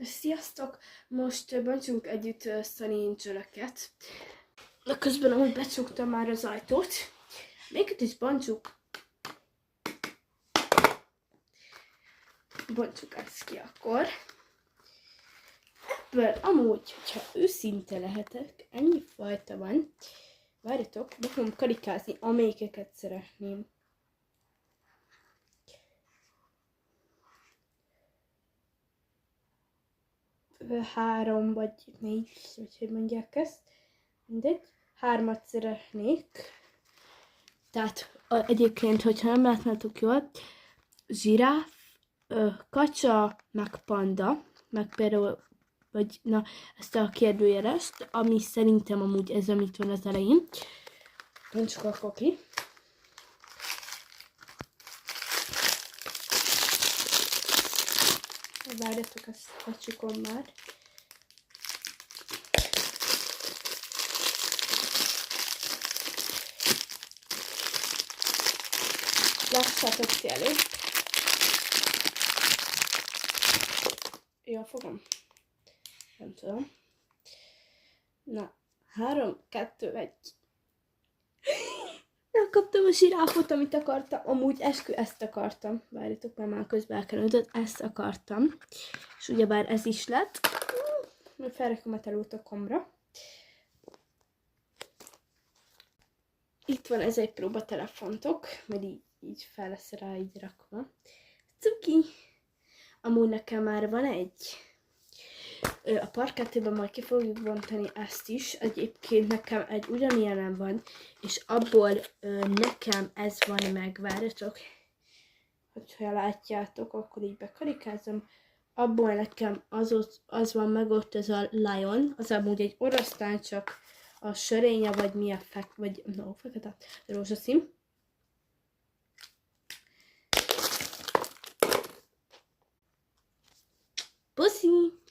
Sziasztok! Most bontsunk együtt Sunny Angel-öket. De közben amúgy becsuktam már az ajtót. Még is bontsuk. Bontsuk ezt ki akkor. Ebből amúgy, hogyha őszinte lehetek, ennyi fajta van. Várjatok, be fogom karikázni, amelyikeket szeretném. Három vagy négy, vagy hogy mondják ezt. Mindegy. 3 szeretnék. Tehát egyébként, hogyha nem látnátok jól, zsiráf, kacsa, meg panda, meg például, vagy na, ezt a kérdőjelest, ami szerintem amúgy ez, amit van az elején. Bontsuk akkor ki. Várjatok, ezt becsukom már. Lássátok ti elő. Jól fogom? Nem tudom. Na, 3, 2, 1. Megkaptam a zsiráfot, amit akartam. Amúgy ezt akartam. Várjatok, mert már közben elkerültött. Ezt akartam. És ugyebár ez is lett. Felrakom a telótokomra. Itt van ez egy próbatelefontok, mert így fel lesz rá így rakva. Cuki! Amúgy nekem már van egy. A parkettőben majd ki fogjuk bontani ezt is. Egyébként nekem egy ugyanilyenem van, és abból nekem ez van meg. Várjatok, hogyha látjátok, akkor így bekarikázom. Abból nekem az van meg ott, ez a Lion. Az amúgy egy oroszlán, csak a sörénye, vagy mi a fekete, rózsaszín. Puszi!